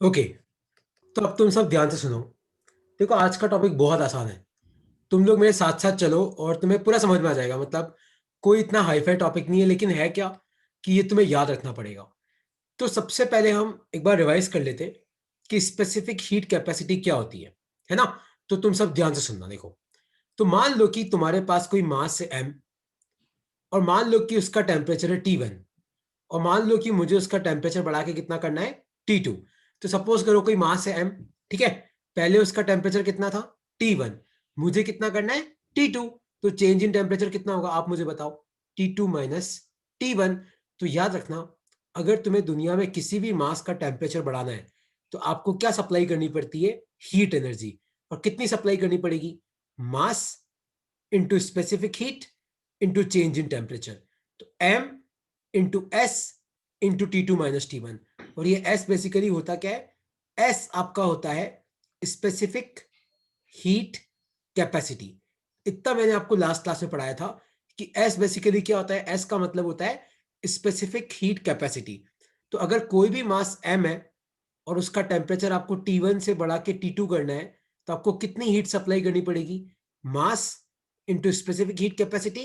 Okay. तो अब तुम सब ध्यान से सुनो। देखो, आज का टॉपिक बहुत आसान है। तुम लोग मेरे साथ साथ चलो और तुम्हें पूरा समझ में आ जाएगा। मतलब कोई इतना हाईफाई टॉपिक नहीं है, लेकिन है क्या कि ये तुम्हें याद रखना पड़ेगा। तो सबसे पहले हम एक बार रिवाइज कर लेते हैं कि स्पेसिफिक हीट कैपेसिटी क्या होती है ना। तो तुम सब ध्यान से सुनना। देखो, तो मान लो कि तुम्हारे पास कोई मास है m, और मान लो कि उसका टेम्परेचर है T1, और मान लो कि मुझे उसका टेम्परेचर बढ़ा के कितना करना है, T2। तो सपोज करो कोई मास है m, ठीक है। पहले उसका टेम्परेचर कितना था, T1। मुझे कितना करना है, T2। तो चेंज इन टेम्परेचर कितना होगा आप मुझे बताओ, T2 माइनस T1। तो याद रखना, अगर तुम्हें दुनिया में किसी भी मास का टेम्परेचर बढ़ाना है तो आपको क्या सप्लाई करनी पड़ती है, हीट एनर्जी। और कितनी सप्लाई करनी पड़ेगी, mass into specific heat into change in temperature. तो m into S into T2 minus T1। और ये s बेसिकली होता क्या है, s आपका होता है स्पेसिफिक हीट कैपेसिटी। इतना मैंने आपको लास्ट क्लास में पढ़ाया था कि s बेसिकली क्या होता है, s का मतलब होता है स्पेसिफिक हीट कैपेसिटी। तो अगर कोई भी मास m है और उसका टेम्परेचर आपको T1 से बढ़ा के T2 करना है, तो आपको कितनी हीट सप्लाई करनी पड़ेगी, mass into specific heat capacity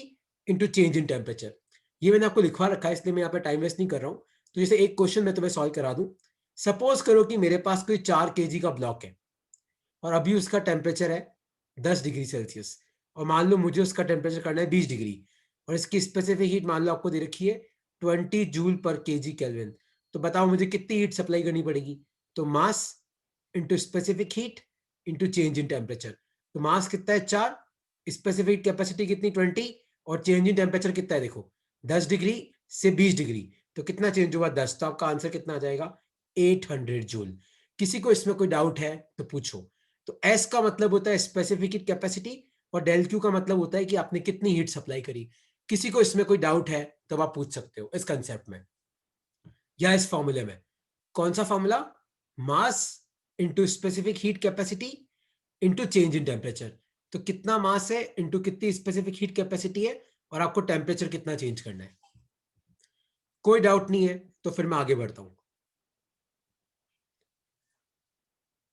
into change in temperature. ये मैंने आपको लिखवा रखा है, इसलिए मैं यहाँ पे टाइम वेस्ट नहीं कर रहा हूँ। तो जैसे एक क्वेश्चन मैं तुम्हें सॉल्व करा दूं। सपोज करो कि मेरे पास कोई 4 kg का ब्लॉक है और अभी उसका टेम्परेचर है 10 डिग्री सेल्सियस, और मान लो मुझे उसका टेम्परेचर करना है 20 डिग्री, और इसकी स्पेसिफिक हीट मान लो आपको दे रखी है 20 जूल/kg केल्विन। तो बताओ मुझे कितनी हीट सप्लाई करनी पड़ेगी। तो mass into specific heat into change in temperature. तो मास कितना है 4, स्पेसिफिक कैपेसिटी कितनी 20, और चेंज इन टेम्परेचर कितना है देखो 10 डिग्री से 20 डिग्री। तो कितना चेंज हुआ 10। तो आपका आंसर कितना आ जाएगा, 800 जूल। किसी को इसमें कोई डाउट है तो पूछो। तो एस का मतलब होता है स्पेसिफिक हीट कैपेसिटी, और डेल क्यू का मतलब होता है कि आपने कितनी हीट सप्लाई करी। किसी को इसमें कोई डाउट है तो आप पूछ सकते हो इस कंसेप्ट में या इस फॉर्मूले में। कौन सा formula, mass into specific heat capacity into change in temperature. तो कितना मास है इंटू कितनी स्पेसिफिक हीट कैपेसिटी है, और आपको टेम्परेचर कितना चेंज करना है। कोई डाउट नहीं है तो फिर मैं आगे बढ़ता हूं।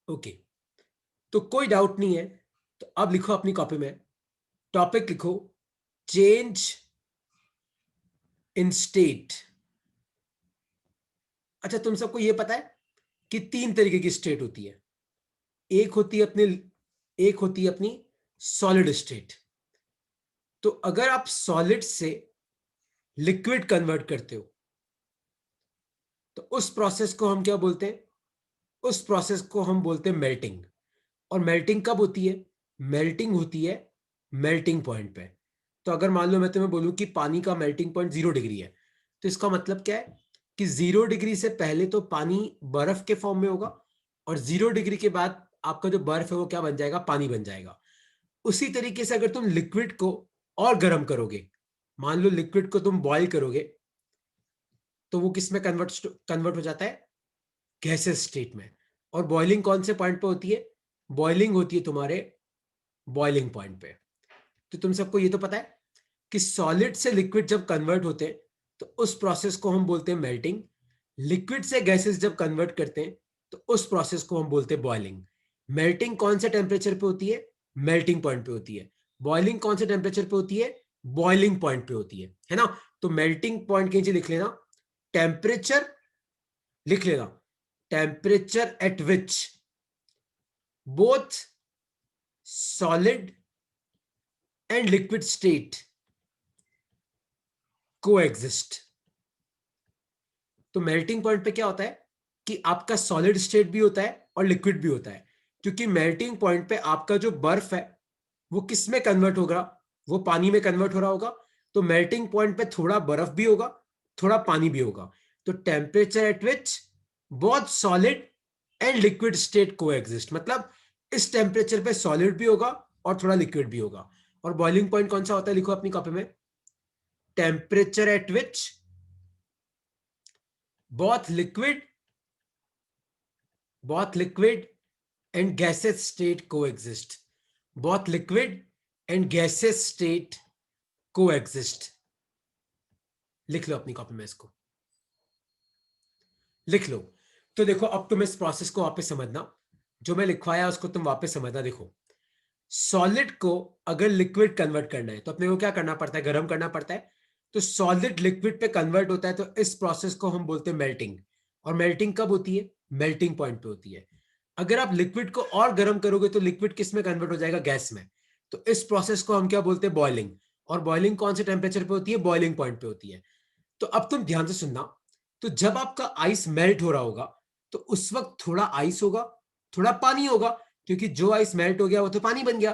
ओके, तो कोई डाउट नहीं है तो अब लिखो अपनी कॉपी में, टॉपिक लिखो, चेंज इन स्टेट। अच्छा, तुम सबको यह पता है कि 3 तरीके की स्टेट होती है। एक होती है अपनी एक होती है अपनी सॉलिड स्टेट। तो अगर आप सॉलिड से लिक्विड कन्वर्ट करते हो तो उस प्रोसेस को हम क्या बोलते हैं, उस प्रोसेस को हम बोलते हैं मेल्टिंग। और मेल्टिंग कब होती है, मेल्टिंग होती है मेल्टिंग पॉइंट पे। तो अगर मान लो मैं तुम्हें बोलूं कि पानी का मेल्टिंग पॉइंट 0 डिग्री है, तो इसका मतलब क्या है कि 0 डिग्री से पहले तो पानी बर्फ के फॉर्म में होगा, और 0 डिग्री के बाद आपका जो बर्फ है वो क्या बन जाएगा, पानी बन जाएगा। उसी तरीके से अगर तुम लिक्विड को और गर्म करोगे, मान लो लिक्विड को तुम बॉईल करोगे, तो वो किस में कन्वर्ट कन्वर्ट हो जाता है, गैसेस स्टेट में। और बॉइलिंग कौन से पॉइंट पे होती है, बॉइलिंग होती है तुम्हारे बॉइलिंग पॉइंट पे। तो तुम सबको ये तो पता है कि सॉलिड से लिक्विड जब कन्वर्ट होते हैं तो उस प्रोसेस को हम बोलते हैं मेल्टिंग। लिक्विड से गैसेस जब कन्वर्ट करते हैं तो उस प्रोसेस को हम बोलते हैं बॉइलिंग। मेल्टिंग कौन से टेम्परेचर पे होती है, मेल्टिंग पॉइंट पे होती है। बॉइलिंग कौन से टेम्परेचर पे होती है, बॉइलिंग पॉइंट पे होती है ना। तो मेल्टिंग पॉइंट के नीचे लिख लेना टेम्परेचर, लिख लेना temperature at which both solid and liquid state को एग्जिस्ट। तो मेल्टिंग पॉइंट पे क्या होता है कि आपका सॉलिड स्टेट भी होता है और लिक्विड भी होता है, क्योंकि मेल्टिंग पॉइंट पे आपका जो बर्फ है वो किस में कन्वर्ट होगा, वो पानी में कन्वर्ट हो रहा होगा। तो मेल्टिंग पॉइंट पे थोड़ा बर्फ भी होगा, थोड़ा पानी भी होगा। तो temperature at which both solid and liquid state को एग्जिस्ट, मतलब इस टेम्परेचर पे सॉलिड भी होगा और थोड़ा लिक्विड भी होगा। और बॉइलिंग पॉइंट कौन सा होता है, लिखो अपनी कॉपी में, temperature at which both liquid both liquid and gaseous state coexist, both liquid and gaseous state coexist। लिख लो अपनी कॉपी में, इसको लिख लो। तो देखो अब तुम इस प्रोसेस को वापस समझना, जो मैं लिखवाया उसको तुम वापस समझना। देखो सॉलिड को अगर लिक्विड कन्वर्ट करना है तो अपने को क्या करना पड़ता है, गर्म करना पड़ता है। तो सॉलिड लिक्विड पे कन्वर्ट होता है, तो इस प्रोसेस को हम बोलते हैं मेल्टिंग। और मेल्टिंग कब होती है, मेल्टिंग पॉइंट पे होती है। अगर आप लिक्विड को और गर्म करोगे तो लिक्विड किस में कन्वर्ट हो जाएगा, गैस में। तो इस प्रोसेस को हम क्या बोलते हैं, बॉइलिंग। और बॉइलिंग कौन से टेम्परेचर पे होती है, बॉइलिंग पॉइंट पे होती है। तो अब तुम ध्यान से सुनना, तो जब आपका आइस मेल्ट हो रहा होगा तो उस वक्त थोड़ा आइस होगा, थोड़ा पानी होगा, क्योंकि जो आइस मेल्ट हो गया वो तो पानी बन गया।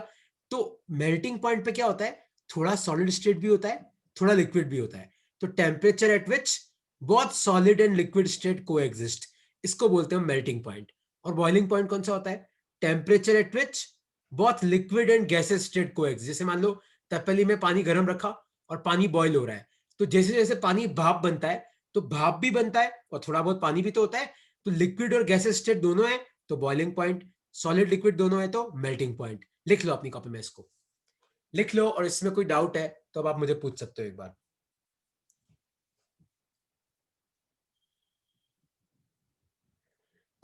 तो मेल्टिंग पॉइंट पे क्या होता है, थोड़ा सॉलिड स्टेट भी होता है, थोड़ा लिक्विड भी होता है। तो टेम्परेचर एट विच बहुत सॉलिड एंड लिक्विड स्टेट को एग्जिस्ट, इसको बोलते हैं मेल्टिंग पॉइंट। और बॉइलिंग पॉइंट कौन सा होता है, टेम्परेचर एट विच बहुत लिक्विड एंड गैसेस स्टेट को एग्जिस्ट। जैसे मान लो तपेली में पानी गर्म रखा और पानी बॉयल हो रहा है, तो जैसे जैसे पानी भाप बनता है तो भाप भी बनता है और थोड़ा बहुत पानी भी तो होता है। तो लिक्विड और गैसेस स्टेट दोनों है तो बॉइलिंग पॉइंट, सॉलिड लिक्विड दोनों है तो मेल्टिंग पॉइंट। लिख लो अपनी कॉपी में, इसको लिख लो, और इसमें कोई डाउट है तो अब आप मुझे पूछ सकते हो एक बार।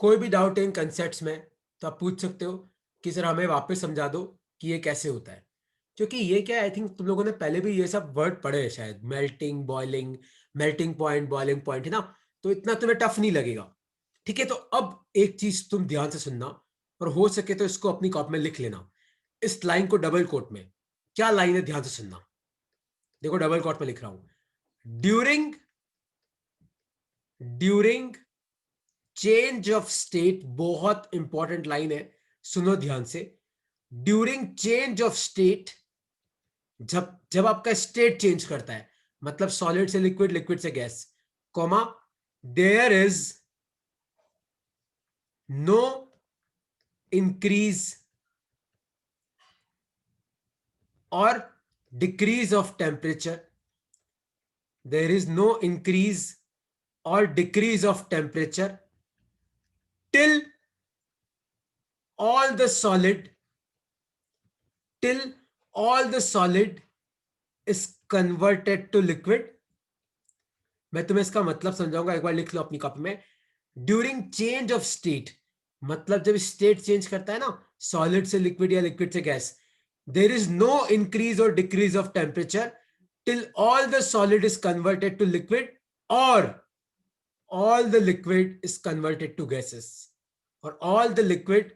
कोई भी डाउट है इन कंसेप्ट्स में तो आप पूछ सकते हो कि सर हमें वापस समझा दो कि ये कैसे होता है। क्योंकि ये क्या है, आई थिंक तुम लोगों ने पहले भी ये सब वर्ड पढ़े हैं शायद, melting, boiling, melting point, boiling point, है ना। तो इतना तुम्हें टफ नहीं लगेगा। ठीक है, तो अब एक चीज तुम ध्यान से सुनना, और हो सके तो इसको अपनी कॉपी में लिख लेना, इस लाइन को डबल कोट में। क्या लाइन है, ध्यान से सुनना। देखो डबल कोट में लिख रहा हूं, during during change of state, बहुत इंपॉर्टेंट लाइन है, सुनो ध्यान से। ड्यूरिंग चेंज ऑफ स्टेट, जब जब आपका स्टेट चेंज करता है, मतलब सॉलिड से लिक्विड, लिक्विड से gas, comma, there is no increase और decrease of temperature, there is no increase और decrease of temperature till all the solid till all the solid is converted to liquid। मैं तुम्हें इसका मतलब समझाऊंगा, एक बार लिख लो अपनी कॉपी में। ड्यूरिंग चेंज ऑफ स्टेट, मतलब जब स्टेट चेंज करता है ना, सॉलिड से लिक्विड या लिक्विड से gas, there is no increase और decrease of temperature till all the solid is converted to liquid और all the liquid is converted to gases, or all the liquid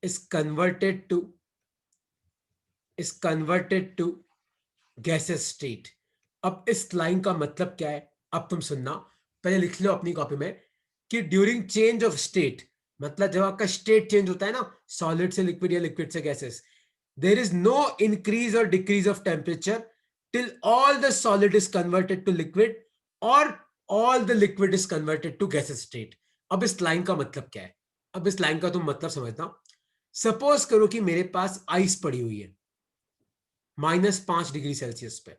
is converted to gaseous state। अब इस line का मतलब क्या है, अब तुम सुनना, पहले लिख लो अपनी कॉपी में कि ड्यूरिंग चेंज ऑफ स्टेट, मतलब जब आपका स्टेट चेंज होता है ना, सॉलिड से लिक्विड या लिक्विड से gases, there is no increase और decrease of temperature till all the solid is converted to liquid और all the liquid is converted to gases state. अब इस लाइन का मतलब क्या है, अब इस लाइन का तुम मतलब समझना। सपोज करो कि मेरे पास आइस पड़ी हुई है -5 डिग्री सेल्सियस पे,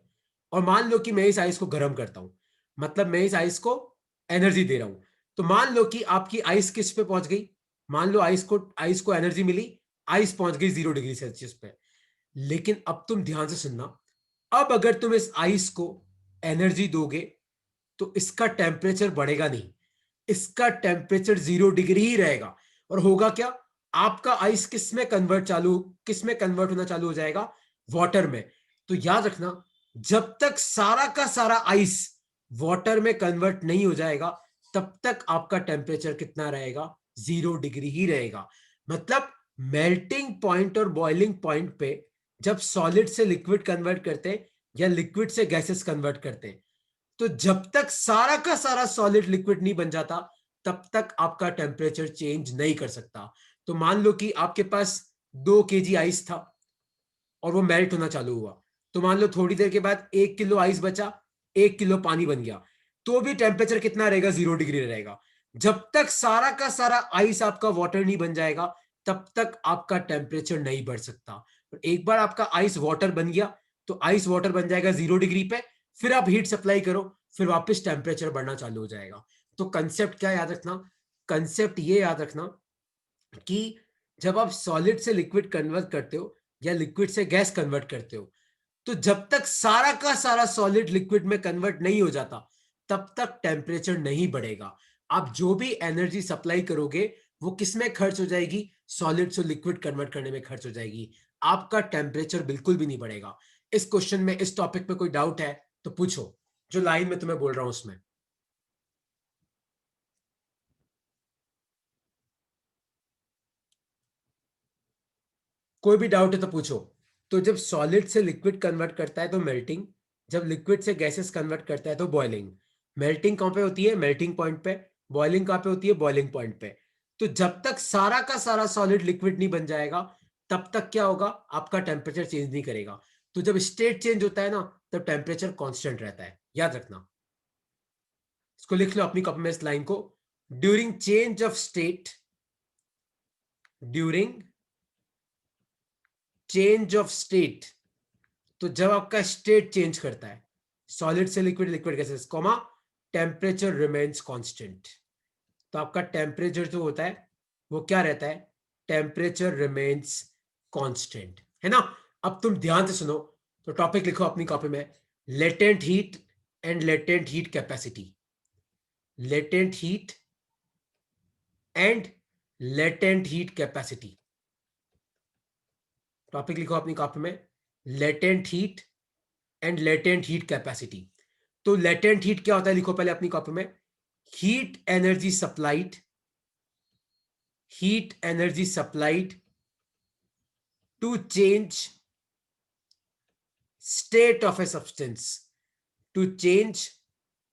और मान लो कि मैं इस आइस को गर्म करता हूं, मतलब मैं इस आइस को एनर्जी दे रहा हूं। तो मान लो कि आपकी आइस किस पे पहुंच गई, मान लो आइस को एनर्जी मिली, आइस पहुंच गई 0 डिग्री सेल्सियस पे। लेकिन अब तुम ध्यान से सुनना, अब अगर तुम इस आइस को एनर्जी दोगे तो इसका टेम्परेचर बढ़ेगा नहीं, इसका टेम्परेचर 0 डिग्री ही रहेगा। और होगा क्या, आपका आइस किस में कन्वर्ट होना चालू हो जाएगा, वाटर में। तो याद रखना, जब तक सारा का सारा आइस वाटर में कन्वर्ट नहीं हो जाएगा तब तक आपका टेम्परेचर कितना रहेगा, 0 डिग्री ही रहेगा। मतलब मेल्टिंग पॉइंट और बॉइलिंग पॉइंट पे जब सॉलिड से लिक्विड कन्वर्ट करते हैं या लिक्विड से गैसेस कन्वर्ट करते हैं, तो जब तक सारा का सारा सॉलिड लिक्विड नहीं बन जाता तब तक आपका टेम्परेचर चेंज नहीं कर सकता। तो मान लो कि आपके पास 2 kg आइस था और वो मेल्ट होना चालू हुआ, तो मान लो थोड़ी देर के बाद 1 किलो आइस बचा, 1 किलो पानी बन गया, तो भी टेम्परेचर कितना रहेगा, 0 डिग्री रहेगा। जब तक सारा का सारा आइस आपका वाटर नहीं बन जाएगा तब तक आपका टेम्परेचर नहीं बढ़ सकता। और एक बार आपका आइस वाटर बन गया तो आइस वाटर बन जाएगा 0 डिग्री पे, फिर आप हीट सप्लाई करो, फिर वापस टेम्परेचर बढ़ना चालू हो जाएगा। तो कंसेप्ट क्या याद रखना, कंसेप्ट ये याद रखना कि जब आप सॉलिड से लिक्विड कन्वर्ट करते हो या लिक्विड से गैस कन्वर्ट करते हो, तो जब तक सारा का सारा सॉलिड लिक्विड में कन्वर्ट नहीं हो जाता तब तक टेम्परेचर नहीं बढ़ेगा। आप जो भी एनर्जी सप्लाई करोगे वो किस में खर्च हो जाएगी, सॉलिड से लिक्विड कन्वर्ट करने में खर्च हो जाएगी। आपका टेम्परेचर बिल्कुल भी नहीं बढ़ेगा। इस क्वेश्चन में, इस टॉपिक पे कोई डाउट है तो पूछो, जो लाइन में तुम्हें बोल रहा हूं उसमें। कोई भी डाउट है तो पूछो। तो जब सॉलिड से लिक्विड कन्वर्ट करता है तो मेल्टिंग, जब लिक्विड से गैसेस कन्वर्ट करता है तो बॉइलिंग। मेल्टिंग कहां पे होती है, मेल्टिंग पॉइंट पे। बॉइलिंग कहां पे होती है, बॉइलिंग पॉइंट पे। तो जब तक सारा का सारा सॉलिड लिक्विड नहीं बन जाएगा तब तक क्या होगा, आपका टेम्परेचर चेंज नहीं करेगा। तो जब स्टेट चेंज होता है ना तब टेम्परेचर कांस्टेंट रहता है, याद रखना। इसको लिख लो अपनी कॉपी में इस लाइन को। During change of state, during change of state, तो जब आपका स्टेट चेंज करता है सॉलिड से liquid, liquid gases, comma, temperature remains constant. तो आपका टेम्परेचर जो होता है वो क्या रहता है, टेम्परेचर रिमेन्स कांस्टेंट, है ना। अब तुम ध्यान से सुनो, तो टॉपिक लिखो अपनी कॉपी में, latent heat and latent heat capacity. Latent heat and latent heat capacity. Topic लिखो अपनी कॉपी में, latent heat and latent heat capacity. तो लेटेंट हीट क्या होता है, लिखो पहले अपनी कॉपी में, heat energy supplied, heat energy supplied to change state of a substance, to change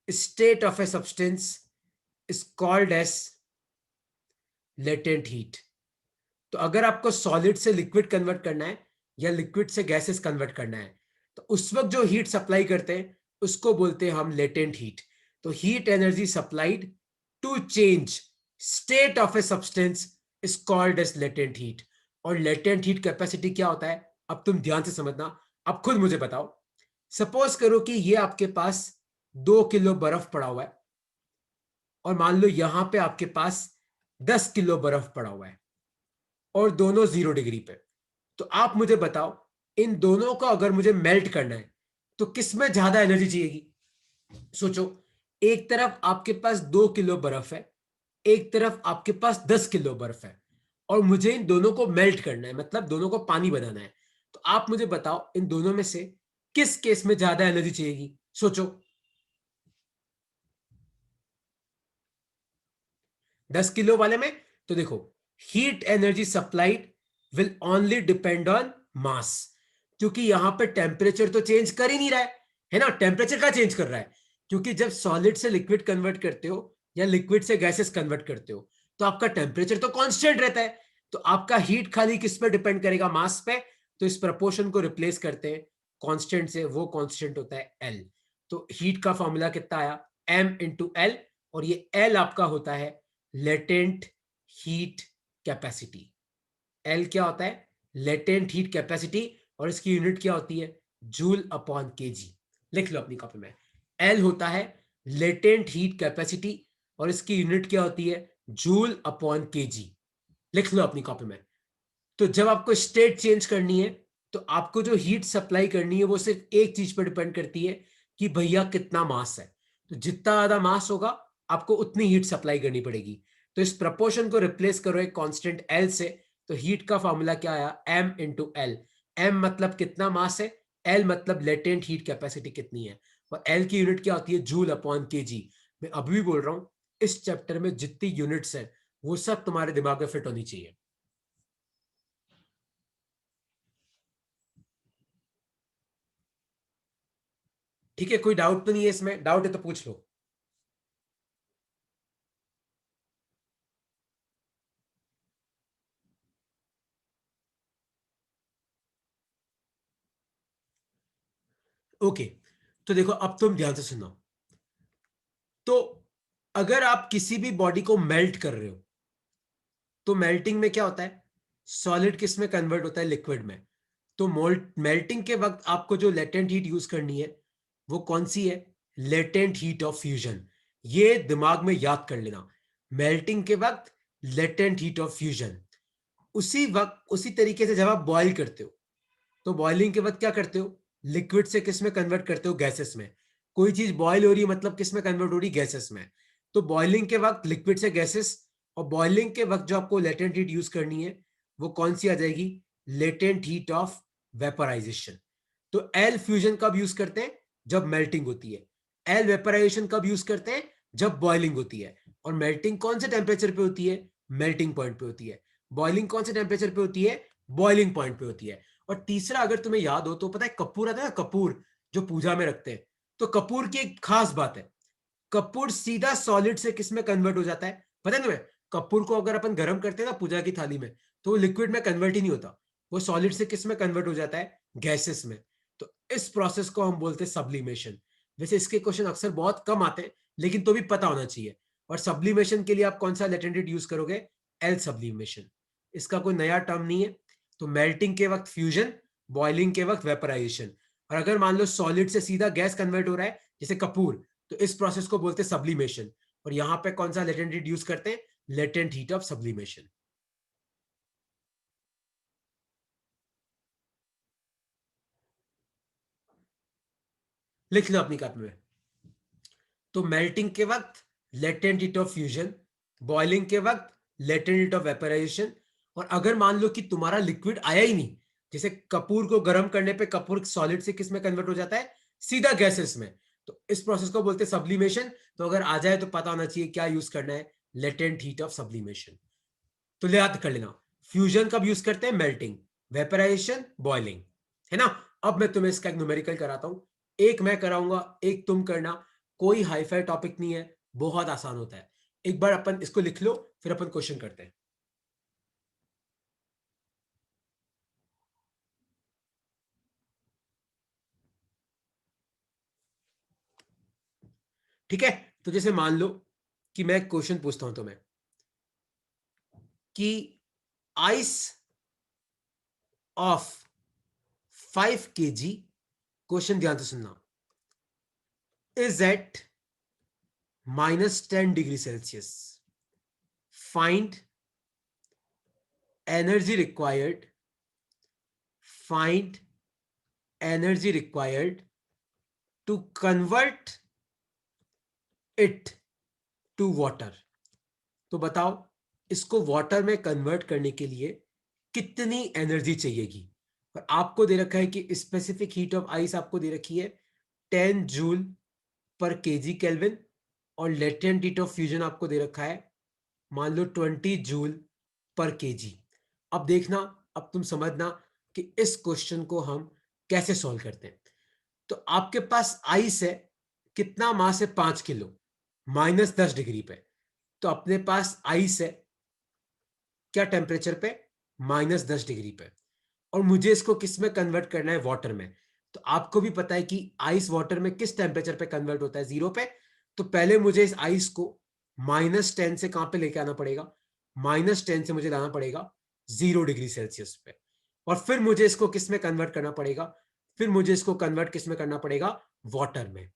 state of a substance is called as latent heat। तो अगर आपको सॉलिड से लिक्विड कन्वर्ट करना है या लिक्विड से गैसेस कन्वर्ट करना है तो उस वक्त जो हीट सप्लाई करते हैं उसको बोलते हैं हम लेटेंट हीट। तो heat energy supplied to change state of a substance is called as latent heat. और लेटेंट हीट कैपेसिटी क्या होता है, अब तुम ध्यान से समझना। अब खुद मुझे बताओ, सपोज करो कि ये आपके पास 2 किलो बर्फ पड़ा हुआ है और मान लो यहां पे आपके पास 10 किलो बर्फ पड़ा हुआ है और दोनों 0 डिग्री पे। तो आप मुझे बताओ, इन दोनों को अगर मुझे मेल्ट करना है तो किस में ज्यादा एनर्जी चाहिएगी। सोचो, एक तरफ आपके पास 2 किलो बर्फ है, एक तरफ आपके पास 10 किलो बर्फ है, और मुझे इन दोनों को मेल्ट करना है, मतलब दोनों को पानी बनाना है। तो आप मुझे बताओ इन दोनों में से किस केस में ज्यादा एनर्जी चाहिएगी, सोचो। 10 किलो वाले में तो देखो, heat energy supplied will only depend on मास, क्योंकि यहां पे टेम्परेचर तो चेंज कर ही नहीं रहा है ना। टेम्परेचर का चेंज कर रहा है, क्योंकि जब सॉलिड से लिक्विड कन्वर्ट करते हो या लिक्विड से गैसेस कन्वर्ट करते हो तो आपका टेम्परेचर तो कांस्टेंट रहता है। तो आपका हीट खाली किस पे डिपेंड करेगा, मास पे। तो इस प्रपोर्शन को रिप्लेस करते हैं कांस्टेंट से, वो कांस्टेंट होता है एल। तो हीट का फॉर्मूला कितना आया, एम इंटू एल, और ये एल आपका होता है लेटेंट हीट कैपेसिटी। एल क्या होता है, लेटेंट हीट कैपेसिटी, और इसकी यूनिट क्या होती है, जूल अपॉन केजी। लिख लो अपनी कॉपी में, एल होता है लेटेंट हीट कैपेसिटी और इसकी यूनिट क्या होती है, जूल अपॉन केजी। लिख लो अपनी कॉपी में। तो जब आपको स्टेट चेंज करनी है तो आपको जो हीट सप्लाई करनी है वो सिर्फ एक चीज पर डिपेंड करती है कि भैया कितना मास है। तो जितना ज्यादा मास होगा आपको उतनी हीट सप्लाई करनी पड़ेगी। तो इस प्रपोर्शन को रिप्लेस करो एक कांस्टेंट एल से, तो हीट का फॉर्मूला क्या आया, एम इंटू एल। एम मतलब कितना मास है, एल मतलब लेटेंट हीट कैपेसिटी कितनी है, और एल की यूनिट क्या होती है, जूल अपॉन केजी। मैं अभी भी बोल रहा हूं, इस चैप्टर में जितनी यूनिट्स है वो सब तुम्हारे दिमाग में फिट होनी चाहिए। ठीक है, कोई डाउट तो नहीं है इसमें, डाउट है तो पूछ लो। ओके, तो देखो अब तुम ध्यान से सुनो। तो अगर आप किसी भी बॉडी को मेल्ट कर रहे हो तो मेल्टिंग में क्या होता है, सॉलिड किस में कन्वर्ट होता है, लिक्विड में। तो मेल्टिंग के वक्त आपको जो लेटेंट हीट यूज करनी है वो कौन सी है, लेटेंट हीट ऑफ फ्यूजन। ये दिमाग में याद कर लेना, मेल्टिंग के वक्त लेटेंट हीट ऑफ फ्यूजन। उसी वक्त, उसी तरीके से जब आप बॉयल करते हो तो बॉइलिंग के वक्त क्या करते हो, लिक्विड से किस में कन्वर्ट करते हो, गैसेस में। कोई चीज बॉयल हो रही है मतलब किस में कन्वर्ट हो रही है, गैसेस में। तो बॉइलिंग के वक्त लिक्विड से गैसेस, और बॉइलिंग के वक्त जो आपको लेटेंट हीट यूज करनी है वो कौन सी आ जाएगी, लेटेंट हीट ऑफ वेपराइजेशन। तो एल फ्यूजन कब यूज करते हैं, जब मेल्टिंग होती है। एल वेपराइजेशन कब यूज करते हैं, जब बॉइलिंग होती है। और मेल्टिंग कौन से टेम्परेचर पे होती है, मेल्टिंग पॉइंट पे होती है। बॉइलिंग कौन से टेम्परेचर पे होती है, बॉइलिंग पॉइंट पे होती है। और तीसरा अगर तुम्हें याद हो तो पता है कपूर आता है ना, कपूर जो पूजा में रखते हैं, तो कपूर की एक खास बात है, कपूर सीधा सॉलिड से किस में कन्वर्ट हो जाता है, पता है तुम्हें। कपूर को अगर अपन गर्म करते हैं ना पूजा की थाली में, तो वो लिक्विड में कन्वर्ट ही नहीं होता, वो सॉलिड से किस में कन्वर्ट हो जाता है, गैसेस में। तो इस प्रोसेस को हम बोलते हैं सब्लिमेशन। वैसे इसके क्वेश्चन अक्सर बहुत कम आते हैं, लेकिन तो भी पता होना चाहिए। और सब्लिमेशन के लिए आप कौन सा लेटेंट हीट यूज करोगे, एल सब्लिमेशन। इसका कोई नया टर्म नहीं है। तो मेल्टिंग के वक्त फ्यूजन, बॉइलिंग के वक्त वेपराइजेशन। और अगर मान लो सॉलिड से सीधा गैस कन्वर्ट हो रहा है जैसे कपूर, तो इस प्रोसेस को बोलते हैं सब्लिमेशन। और यहां पे कौन सा लेटेंट हीट यूज करते हैं, लेटेंट हीट ऑफ सब्लिमेशन। लिख लो अपनी कॉपी में। तो मेल्टिंग के वक्त latent heat of fusion, boiling के वक्त लेटेंट हीट ऑफ वेपराइजेशन। और अगर मान लो कि तुम्हारा लिक्विड आया ही नहीं, जैसे कपूर को गर्म करने पे कपूर सॉलिड से किस में कन्वर्ट हो जाता है, सीधा गैसेस में, तो इस प्रोसेस को बोलते हैं सब्लिमेशन। तो अगर आ जाए तो पता होना चाहिए क्या यूज करना है, लेटेंट हीट ऑफ सब्लिमेशन। तो याद कर लेना, फ्यूजन कब यूज करते हैं, मेल्टिंग, वेपराइजेशन, बॉइलिंग, है ना। अब मैं तुम्हें इसका एक न्यूमेरिकल कराता हूं, एक मैं कराऊंगा एक तुम करना। कोई हाईफाई टॉपिक नहीं है, बहुत आसान होता है। एक बार अपन इसको लिख लो, फिर अपन क्वेश्चन करते हैं। ठीक है। तो जैसे मान लो कि मैं क्वेश्चन पूछता हूं तुम्हें कि आइस ऑफ 5 kg, क्वेश्चन ध्यान से सुनना, is at -10 degree Celsius, find energy required, find energy required to convert it to water। तो बताओ, इसको वाटर में कन्वर्ट करने के लिए कितनी एनर्जी चाहिएगी। और आपको दे रखा है कि स्पेसिफिक हीट ऑफ आइस आपको दे रखी है 10 जूल पर केजी केल्विन, और लेटेंट हीट ऑफ फ्यूजन आपको दे रखा है मान लो 20 जूल पर केजी। अब देखना, अब तुम समझना कि इस क्वेश्चन को हम कैसे सॉल्व करते हैं। तो आपके पास आइस है, कितना मास है, 5 किलो, -10 डिग्री पे। तो अपने पास आइस है क्या टेम्परेचर पे, -10 डिग्री पे। और मुझे इसको किस में कन्वर्ट करना है, वाटर में। तो आपको भी पता है कि आइस वाटर में किस टेम्परेचर पे कन्वर्ट होता है, 0 पे। तो पहले मुझे इस आइस को -10 से कहां पे लेके आना पड़ेगा, -10 से मुझे लाना पड़ेगा 0 डिग्री सेल्सियस पे। और फिर मुझे इसको किस में कन्वर्ट करना पड़ेगा, फिर मुझे इसको कन्वर्ट किस में करना पड़ेगा, वाटर में।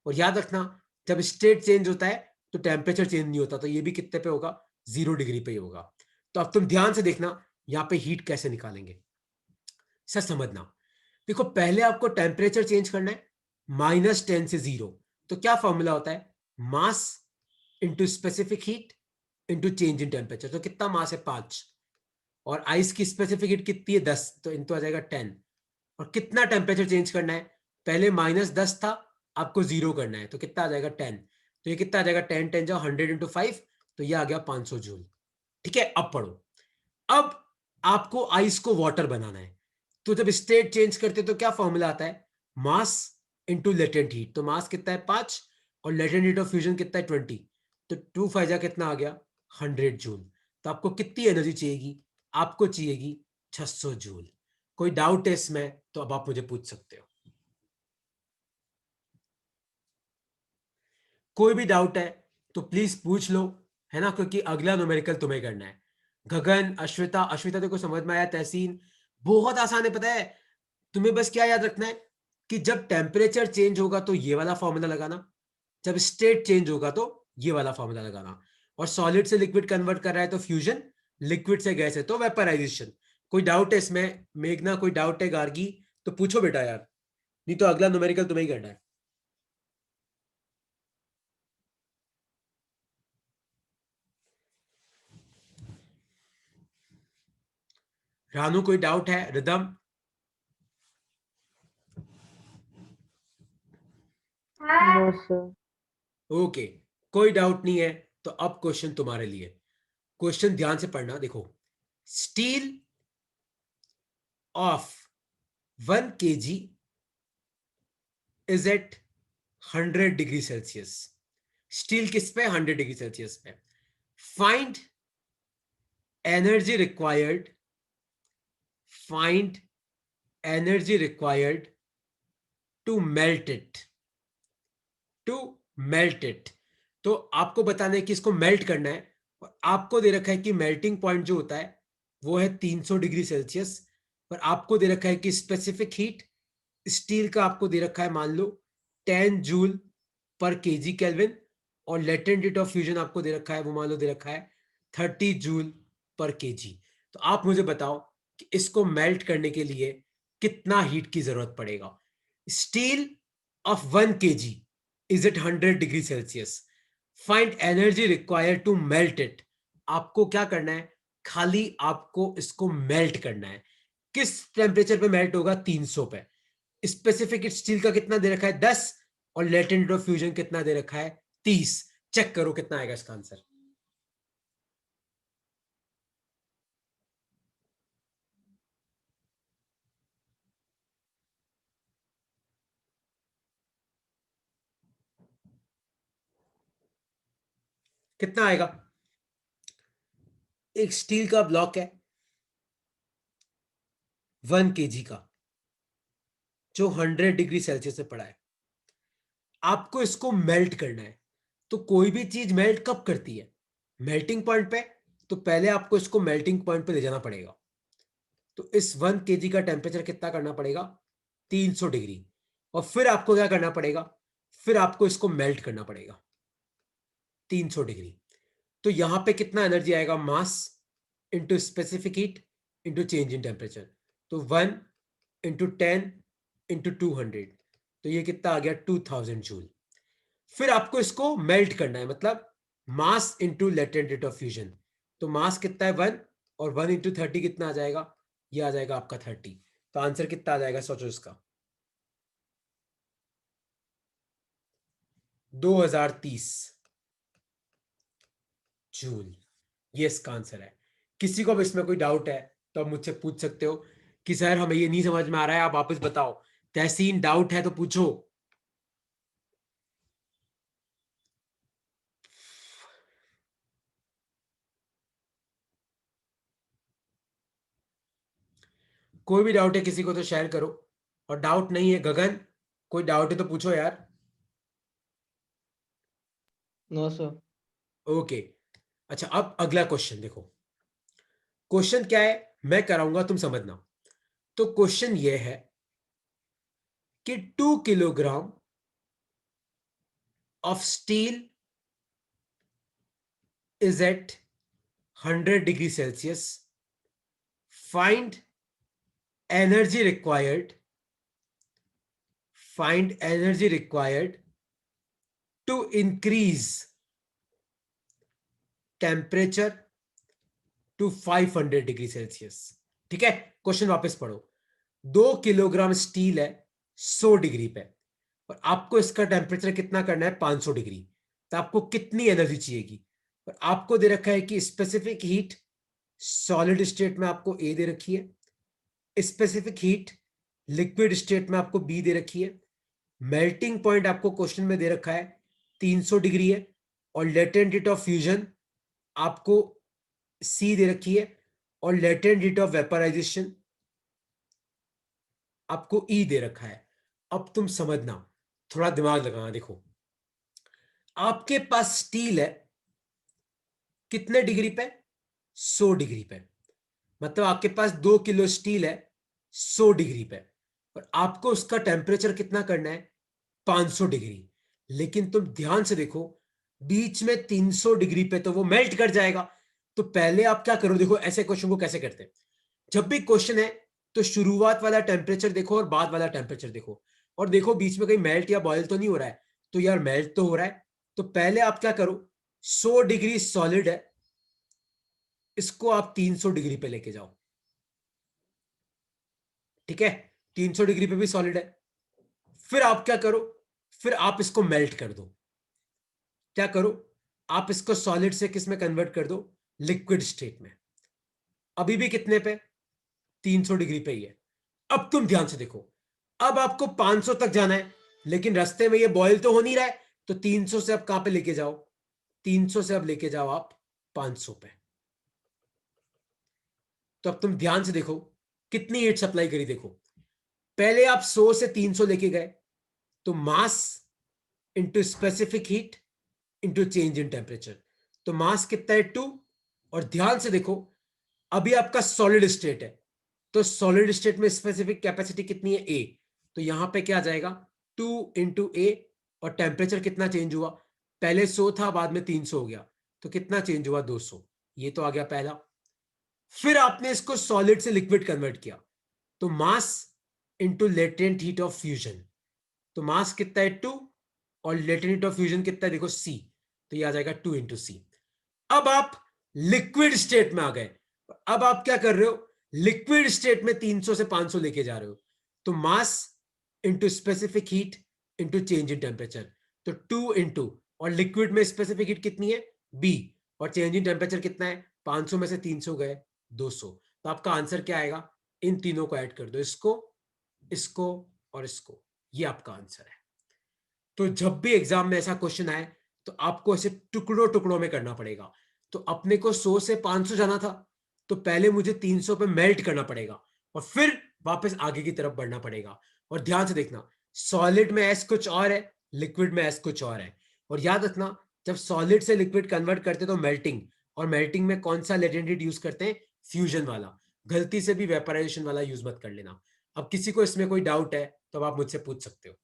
और याद रखना, जब स्टेट चेंज होता है तो टेम्परेचर चेंज नहीं होता, तो ये भी कितने पे होगा, 0 डिग्री पे ही होगा। तो अब तुम ध्यान से देखना यहां पे हीट कैसे निकालेंगे, सर समझना। देखो पहले आपको टेम्परेचर चेंज करना है, -10 से 0। तो क्या फॉर्मूला होता है, mass into specific heat into change in temperature. तो कितना मास है, 5। और आइस की स्पेसिफिक हीट कितनी है, 10, तो इनटू आ जाएगा 10। और कितना टेम्परेचर चेंज करना है, पहले -10 था, आपको 0 करना है, तो कितना आ जाएगा, 10। तो ये कितना आ जाएगा, 10 जाओ 100 × 5, तो ये आ गया 500 जूल। ठीक है, अब पढ़ो। अब आपको आइस को वाटर बनाना है, तो जब स्टेट चेंज करते तो क्या फॉर्मूला आता है, मास इंटू लेटेंट हीट। तो मास कितना है, 5, और लेटेंट हीट ऑफ फ्यूजन कितना है, 20। तो 2 5 जा कितना आ गया, 100 जूल। तो आपको कितनी एनर्जी चाहिएगी, आपको चाहिएगी 600 जूल। कोई डाउट है इसमें तो अब आप मुझे पूछ सकते हो। कोई भी डाउट है तो प्लीज पूछ लो, है ना, क्योंकि अगला न्यूमेरिकल तुम्हें करना है। गगन, अश्विता, अश्विता देखो समझ में आया, तहसीन, बहुत आसान है पता है। तुम्हें बस क्या याद रखना है कि जब टेम्परेचर चेंज होगा तो ये वाला फॉर्मूला लगाना, जब स्टेट चेंज होगा तो ये वाला फॉर्मूला लगाना। और सॉलिड से लिक्विड कन्वर्ट कर रहा है तो फ्यूजन, लिक्विड से गैस है तो वेपराइजेशन। कोई डाउट है इसमें, मेघना कोई डाउट है, गार्गी, तो पूछो बेटा यार, नहीं तो अगला न्यूमेरिकल तुम्हें ही करना है। रानू कोई डाउट है? रिदम? No sir. ओके, कोई डाउट नहीं है। तो अब क्वेश्चन तुम्हारे लिए। क्वेश्चन ध्यान से पढ़ना, देखो। Steel of 1 kg is at 100 degree Celsius. Steel किस पे? 100 डिग्री सेल्सियस पे। Find energy required, find energy required to melt it, to melt it. तो आपको बताना है कि इसको मेल्ट करना है, और आपको दे रखा है कि मेल्टिंग पॉइंट जो होता है वो है 300 डिग्री सेल्सियस। पर आपको दे रखा है कि स्पेसिफिक हीट स्टील का आपको दे रखा है, मान लो 10 जूल पर kg केल्विन, और लेटेंट हीट ऑफ फ्यूजन आपको दे रखा है, वो मान लो दे रखा है 30 जूल पर kg। तो आप मुझे बताओ कि इसको मेल्ट करने के लिए कितना हीट की जरूरत पड़ेगा। Steel of 1 kg is at 100 degree Celsius. Find energy required to melt it. आपको क्या करना है? खाली आपको इसको मेल्ट करना है। किस टेम्परेचर पे मेल्ट होगा? 300 पे। स्पेसिफिक स्टील का कितना दे रखा है? 10। और लेटेंट ऑफ फ्यूजन कितना दे रखा है? 30। चेक करो कितना आएगा इसका आंसर। कितना आएगा? एक स्टील का ब्लॉक है 1 kg का, जो 100 डिग्री सेल्सियस से पड़ा है। आपको इसको मेल्ट करना है। तो कोई भी चीज मेल्ट कब करती है? मेल्टिंग पॉइंट पे। तो पहले आपको इसको मेल्टिंग पॉइंट पे ले जाना पड़ेगा। तो इस 1 kg का टेम्परेचर कितना करना पड़ेगा? 300 डिग्री। और फिर आपको क्या करना पड़ेगा? फिर आपको इसको मेल्ट करना पड़ेगा 300 डिग्री। तो यहां पे कितना एनर्जी आएगा? Mass into specific heat into change in temperature. तो 1 इंटू 10 इंटू 200। तो ये कितना आ गया? 2000 जूल। फिर आपको इसको मेल्ट करना है, मतलब mass into latent rate of fusion. तो मास कितना है? 1। और 1 इंटू 30 कितना आ जाएगा? ये आ जाएगा आपका 30। तो आंसर कितना आ जाएगा? सोचो इसका। 2030 जूल। ये इसका आंसर है। किसी को भी इसमें कोई डाउट है तो आप मुझसे पूछ सकते हो कि सर हमें ये नहीं समझ में आ रहा है, आप वापस बताओ। तहसीन, डाउट है तो पूछो। कोई भी डाउट है किसी को तो शेयर करो। और डाउट नहीं है गगन, कोई डाउट है तो पूछो यार। No sir. ओके। अच्छा, अब अगला क्वेश्चन देखो। क्वेश्चन क्या है मैं कराऊंगा, तुम समझना। तो क्वेश्चन ये है कि 2 kilogram of steel is at 100 degree Celsius. Find energy required, find energy required to increase temperature to 500 degree Celsius. ठीक है, क्वेश्चन वापस पढ़ो। 2 किलोग्राम स्टील है 100 डिग्री पे, और आपको इसका टेम्परेचर कितना करना है? 500 डिग्री। तो आपको कितनी एनर्जी चाहिएगी? और आपको दे रखा है कि स्पेसिफिक हीट सॉलिड स्टेट में आपको ए दे रखी है, स्पेसिफिक हीट लिक्विड स्टेट में आपको बी दे रखी है, मेल्टिंग पॉइंट आपको क्वेश्चन में दे रखा है 300 डिग्री है, और लेटेंट हीट ऑफ फ्यूजन आपको सी दे रखी है, और लेटेंट हीट ऑफ वेपराइजेशन आपको ई दे रखा है। अब तुम समझना, थोड़ा दिमाग लगाना। देखो, आपके पास स्टील है कितने डिग्री पे? 100 डिग्री पे। मतलब आपके पास 2 किलो स्टील है 100 डिग्री पे, और आपको उसका टेम्परेचर कितना करना है? 500 डिग्री। लेकिन तुम ध्यान से देखो, बीच में 300 डिग्री पे तो वो मेल्ट कर जाएगा। तो पहले आप क्या करो, देखो ऐसे क्वेश्चन को कैसे करते हैं। जब भी क्वेश्चन है तो शुरुआत वाला टेम्परेचर देखो और बाद वाला टेम्परेचर देखो, और देखो बीच में कहीं मेल्ट या बॉयल तो नहीं हो रहा है। तो यार मेल्ट तो हो रहा है। तो पहले आप क्या करो, 100 डिग्री सॉलिड है, इसको आप 300 डिग्री पे लेके जाओ। ठीक है, 300 डिग्री पे भी सॉलिड है। फिर आप क्या करो, फिर आप इसको मेल्ट कर दो। क्या करो, आप इसको सॉलिड से किस में कन्वर्ट कर दो, लिक्विड स्टेट में। अभी भी कितने पे, 300 डिग्री पे ही है। अब तुम ध्यान से देखो, अब आपको 500 तक जाना है, लेकिन रास्ते में ये बॉयल तो हो नहीं रहा है, तो 300 से अब कहां पे लेके जाओ, 300 से अब लेके जाओ आप 500 पे। तो अब तुम ध्यान से देखो कितनी हीट सप्लाई करी, देखो पहले आप 100 से 300 लेके गए, तो mass into specific heat into change in temperature, तो मास कितना है 2। और ध्यान से देखो अभी आपका सॉलिड स्टेट है, तो सॉलिड स्टेट में स्पेसिफिक कैपेसिटी कितनी है, ए। तो यहां पे क्या आ जाएगा, 2 इंटू ए। और टेम्परेचर कितना चेंज हुआ, पहले 100 था बाद में 300 हो गया, तो कितना चेंज हुआ, 200। ये तो आ गया पहला। फिर आपने इसको सॉलिड से लिक्विड कन्वर्ट किया, तो mass into latent heat of fusion, तो मास कितना है 2 और लेटेंट हीट ऑफ फ्यूजन कितना है, देखो सी, तो ये आ जाएगा 2 इंटू सी। अब आप लिक्विड स्टेट में आ गए। अब आप क्या कर रहे हो, लिक्विड स्टेट में 300 से 500 लेके जा रहे हो, तो mass into specific heat into change in temperature, तो 2 इंटू, और लिक्विड में स्पेसिफिक हीट कितनी है, बी, और चेंज इन टेम्परेचर कितना है, 500 में से 300 गए 200। तो आपका आंसर क्या आएगा, इन तीनों को ऐड कर दो, इसको, इसको और इसको, ये आपका आंसर है। तो जब भी एग्जाम में ऐसा क्वेश्चन आए तो आपको ऐसे टुकड़ों टुकड़ों में करना पड़ेगा। तो अपने को 100 से 500 जाना था, तो पहले मुझे 300 पे मेल्ट करना पड़ेगा और फिर वापस आगे की तरफ बढ़ना पड़ेगा। और ध्यान से देखना, सॉलिड में एस कुछ और है, लिक्विड में एस कुछ और है। और याद रखना, जब सॉलिड से लिक्विड कन्वर्ट करते तो मेल्टिंग, और मेल्टिंग में कौन सा लेटेंट हीट यूज करते हैं, फ्यूजन वाला। गलती से भी वेपराइजेशन वाला यूज मत कर लेना। अब किसी को इसमें कोई डाउट है तो आप मुझसे पूछ सकते हो।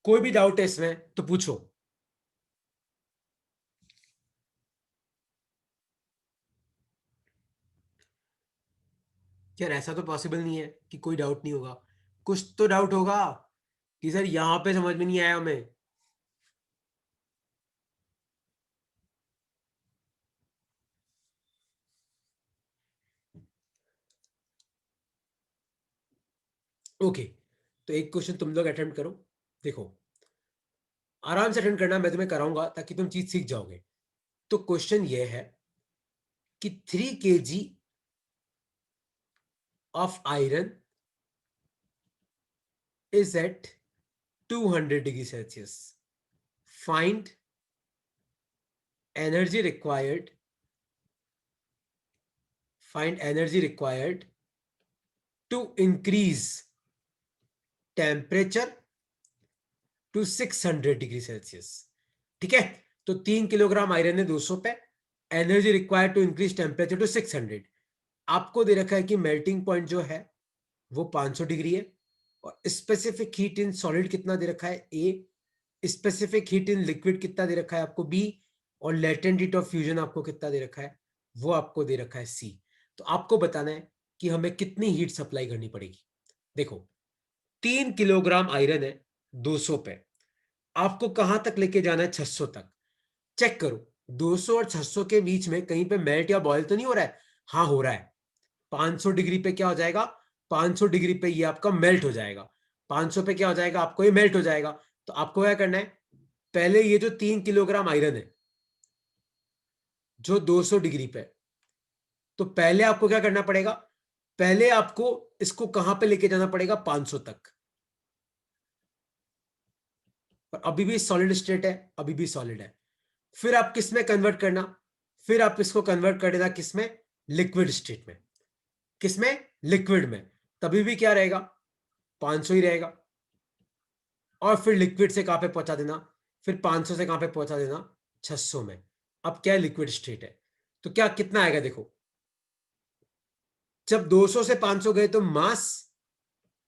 कोई भी डाउट है इसमें तो पूछो। यार ऐसा तो पॉसिबल नहीं है कि कोई डाउट नहीं होगा, कुछ तो डाउट होगा कि सर यहां पे समझ में नहीं आया हमें। ओके, तो एक क्वेश्चन तुम लोग अटेम्प्ट करो, देखो आराम से अटेम्प्ट करना, मैं तुम्हें कराऊंगा ताकि तुम चीज सीख जाओगे। तो क्वेश्चन ये है कि 3 kg of iron is at 200 degree Celsius. Find energy required. Find energy required to increase temperature to 600 degree Celsius. ठीक है, तो 3 किलोग्राम आयरन है 200 पे, energy required to increase temperature to 600। आपको दे रखा है कि मेल्टिंग पॉइंट जो है वो 500 डिग्री है, और स्पेसिफिक हीट इन सॉलिड कितना दे रखा है, ए, स्पेसिफिक हीट इन लिक्विड कितना दे रखा है आपको, बी, और लेटेंट हीट ऑफ फ्यूजन आपको कितना दे रखा है, वो आपको दे रखा है, सी। तो आपको बताना है कि हमें कितनी हीट सप्लाई करनी पड़ेगी। देखो 3 किलोग्राम आयरन है 200 पे, आपको कहां तक लेके जाना है, 600 तक। चेक करो 200 और 600 के बीच में कहीं पे मेल्ट या बॉयल तो नहीं हो रहा है, हाँ हो रहा है। 500 डिग्री पे क्या हो जाएगा, 500 डिग्री पे ये आपका मेल्ट हो जाएगा, 500 पे क्या हो जाएगा, आपको ये मेल्ट हो जाएगा। तो आपको क्या करना है, पहले ये जो 3 किलोग्राम आयरन है जो 200 डिग्री पे, तो पहले आपको क्या करना पड़ेगा, पहले आपको इसको कहां पे लेके जाना पड़ेगा, 500 तक। और अभी भी सॉलिड स्टेट है, अभी भी सॉलिड है। फिर आप किस में कन्वर्ट करना, फिर आप इसको कन्वर्ट कर देना किस में, लिक्विड स्टेट में। किस में, लिक्विड में। तभी भी क्या रहेगा, 500 ही रहेगा। और फिर लिक्विड से कहां पे पहुंचा देना, फिर 500 से कहां पे पहुंचा देना, 600 में। अब क्या है, लिक्विड स्टेट है, तो क्या कितना आएगा, देखो जब 200 से 500 गए तो मास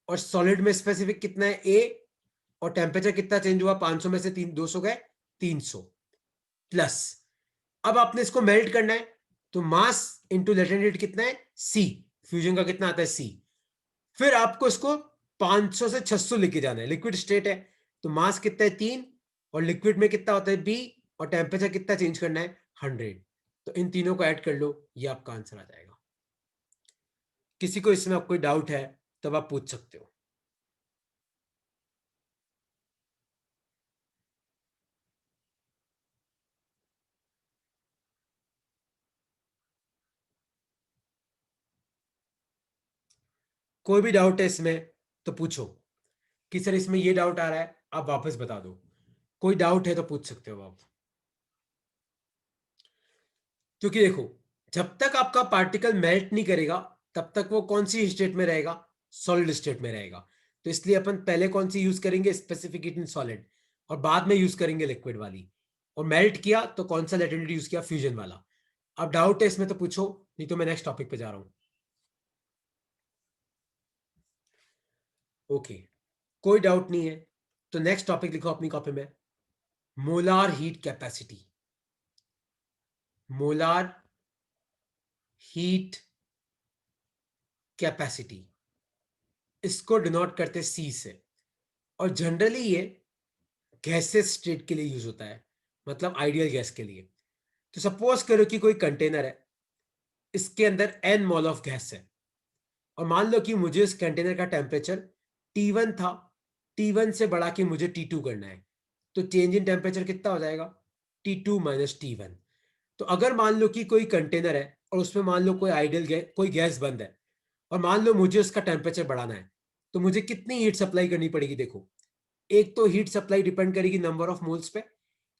और सॉलिड में स्पेसिफिक कितना है, ए, और टेम्परेचर कितना चेंज हुआ, 500 में से 200 गए 300 प्लस। अब आपने इसको मेल्ट करना है, तो मास इंटू लेटेंट हीट कितना है, सी, फ्यूजन का कितना आता है, सी। फिर आपको इसको 500 से 600 लेके जाना है, लिक्विड स्टेट है, तो मास कितना है 3, और लिक्विड में कितना होता है बी, और टेम्परेचर कितना चेंज करना है 100। तो इन तीनों को ऐड कर लो, ये आपका आंसर आ जाएगा। किसी को इसमें कोई डाउट है तब आप पूछ सकते हो। कोई भी डाउट है इसमें तो पूछो कि सर इसमें ये डाउट आ रहा है, आप वापस बता दो। कोई डाउट है तो पूछ सकते हो आप। क्योंकि देखो, जब तक आपका पार्टिकल मेल्ट नहीं करेगा तब तक वो कौन सी स्टेट में रहेगा, सॉलिड स्टेट में रहेगा। तो इसलिए अपन पहले कौन सी यूज करेंगे, स्पेसिफिक हीट इन सॉलिड, और बाद में यूज करेंगे लिक्विड वाली। और मेल्ट किया तो कौन सा लेटेंट यूज किया, फ्यूजन वाला। अब डाउट है इसमें तो पूछो, नहीं तो मैं नेक्स्ट टॉपिक पे जा रहा हूं। ओके, कोई डाउट नहीं है तो नेक्स्ट टॉपिक लिखो अपनी कॉपी में, molar heat capacity. Molar heat capacity, इसको डिनोट करते सी से। और जनरली ये गैसेस स्टेट के लिए यूज होता है, मतलब आइडियल गैस के लिए। तो सपोज करो कि कोई कंटेनर है, इसके अंदर n मोल ऑफ गैस है, और मान लो कि मुझे इस कंटेनर का टेम्परेचर T1 था, T1 से बढ़ा के मुझे T2 करना है। तो चेंज इन टेम्परेचर कितना हो जाएगा, T2 माइनस T1। तो अगर मान लो कि कोई कंटेनर है और उसमें मान लो कोई आइडियल गैस, कोई गैस बंद है, और मान लो मुझे उसका टेम्परेचर बढ़ाना है, तो मुझे कितनी हीट सप्लाई करनी पड़ेगी। देखो, एक तो हीट सप्लाई डिपेंड करेगी नंबर ऑफ मोल्स पे,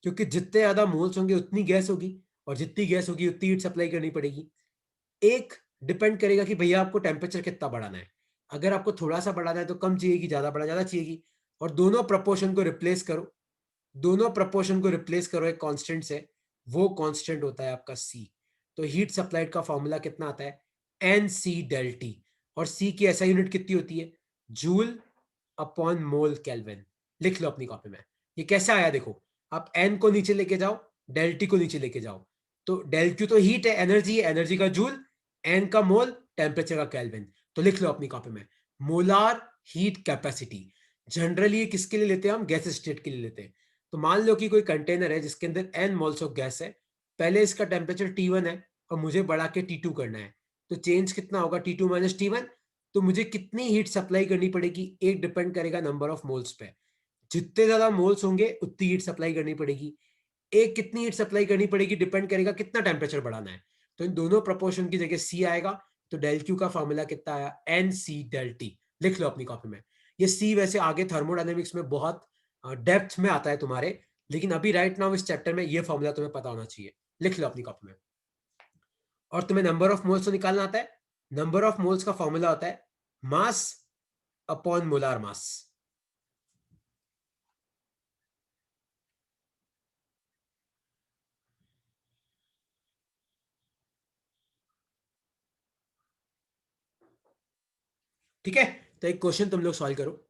क्योंकि जितने ज्यादा मोल्स होंगे उतनी गैस होगी, और जितनी गैस होगी उतनी हीट सप्लाई करनी पड़ेगी। एक डिपेंड करेगा कि भैया आपको टेम्परेचर कितना बढ़ाना है। अगर आपको थोड़ा सा बढ़ाना है तो कम चाहिएगी, ज्यादा बढ़ा ज्यादा चाहिएगी। और दोनों प्रपोर्शन को रिप्लेस करो, दोनों प्रपोर्शन को रिप्लेस करो एक कांस्टेंट से, वो कांस्टेंट होता है आपका सी। तो हीट सप्लाइड का फॉर्मूला कितना आता है, एन सी डेल टी। और सी की ऐसा यूनिट कितनी होती है, जूल अपॉन मोल केल्विन। लिख लो अपनी कॉपी में। ये कैसे आया देखो, आप एन को नीचे लेके जाओ, डेल टी को नीचे लेके जाओ। तो डेल क्यू तो हीट है, एनर्जी है, एनर्जी का जूल, एन का मोल, टेम्परेचर का केल्विन। तो लिख लो अपनी कॉपी में, मोलार हीट कैपेसिटी। जनरली किसके लिए लेते हैं हम, गैस स्टेट के लिए लेते हैं। तो मान लो कि कोई कंटेनर है जिसके अंदर एन मोल्स ऑफ गैस है, पहले इसका टेम्परेचर T1 है और मुझे बढ़ा के T2 करना है। तो चेंज कितना होगा, T2 माइनस T1। तो मुझे कितनी हीट सप्लाई करनी पड़ेगी, एक डिपेंड करेगा नंबर ऑफ मोल्स पे। जितने ज्यादा मोल्स होंगे उतनी हीट सप्लाई करनी पड़ेगी। एक कितनी हीट सप्लाई करनी पड़ेगी डिपेंड करेगा कितना टेम्परेचर बढ़ाना है। तो इन दोनों प्रोपोर्शन की जगह सी आएगा। तो डेल क्यू का फॉर्मूला कितना आया, एन सी डेल टी। लिख लो अपनी कॉपी में। ये सी वैसे आगे थर्मोडायनेमिक्स में बहुत डेप्थ में आता है तुम्हारे, लेकिन अभी राइट नाउ इस चैप्टर में ये फॉर्मूला तुम्हें पता होना चाहिए। लिख लो अपनी कॉपी में। और तुम्हें नंबर ऑफ मोल्स तो निकालना आता है। नंबर ऑफ मोल्स का फॉर्मूला होता है मास अपॉन मोलार मास। ठीक है, तो एक क्वेश्चन तुम लोग सॉल्व करो।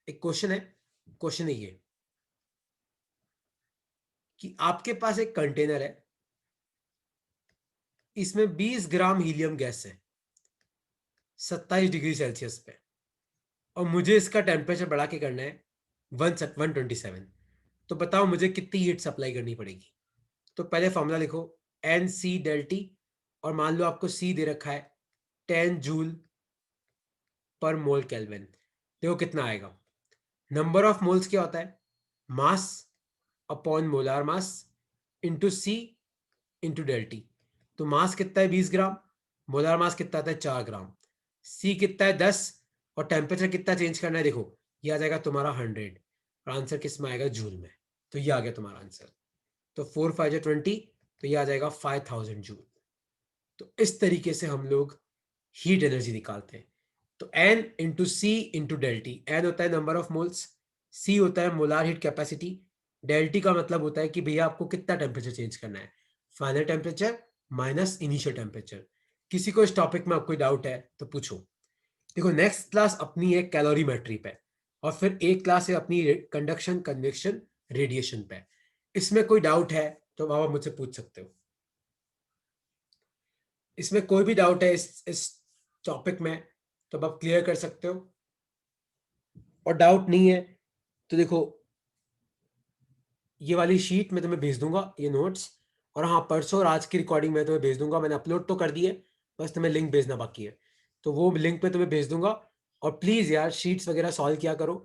एक क्वेश्चन है, क्वेश्चन है ये कि आपके पास एक कंटेनर है, इसमें 20 ग्राम हीलियम गैस है 27 डिग्री सेल्सियस पे, और मुझे इसका टेम्परेचर बढ़ा के करना है 127। तो बताओ मुझे कितनी हीट सप्लाई करनी पड़ेगी। तो पहले फॉर्मूला लिखो, एन सी डेल टी, और मान लो आपको सी दे रखा है 10 जूल पर मोल केल्विन। देखो कितना आएगा, नंबर ऑफ मोल्स क्या होता है, mass upon molar mass into सी इंटू डेल टी। तो मास कितना है 20 ग्राम, मोलार मास कितना आता है 4 ग्राम, सी कितना है 10, और टेम्परेचर कितना चेंज करना है, देखो ये आ जाएगा तुम्हारा 100, और आंसर किस में आएगा, जूल में। तो ये आ गया तुम्हारा आंसर। तो 4×5 = 20, तो ये आ जाएगा 5000 जूल। तो इस तरीके से हम लोग हीट एनर्जी निकालते हैं। तो एन इंटू सी इंटू डेल टी, एन होता है नंबर ऑफ मोल्स, सी होता है molar heat capacity, del T का मतलब होता है कि भैया आपको कितना टेम्परेचर चेंज करना है, final temperature minus initial temperature. किसी को इस टॉपिक में कोई डाउट है तो पूछो। देखो नेक्स्ट क्लास अपनी है कैलोरीमेट्री पे, और फिर एक क्लास है अपनी कंडक्शन कन्वेक्शन रेडिएशन पे। इसमें कोई डाउट है तो आप मुझसे पूछ सकते हो। इसमें कोई भी डाउट है इस टॉपिक में तो आप क्लियर कर सकते हो, और डाउट नहीं है तो देखो ये वाली शीट मैं तुम्हें भेज दूंगा, ये नोट्स, और हाँ परसों और आज की रिकॉर्डिंग मैं तुम्हें भेज दूंगा। मैंने अपलोड तो कर दी है, बस तुम्हें लिंक भेजना बाकी है, तो वो लिंक पे तुम्हें भेज दूंगा। और प्लीज यार शीट्स वगैरह सॉल्व किया करो,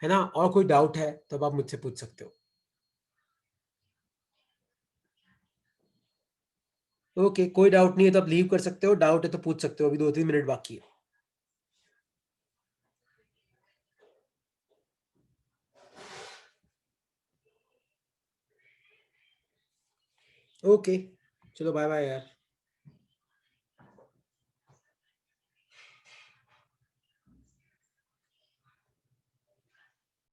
है ना। और कोई डाउट है तब आप मुझसे पूछ सकते हो। ओके, कोई डाउट नहीं है तो आप लीव कर सकते हो, डाउट है तो पूछ सकते हो, अभी 2-3 मिनट बाकी है। ओके, चलो बाय बाय यार।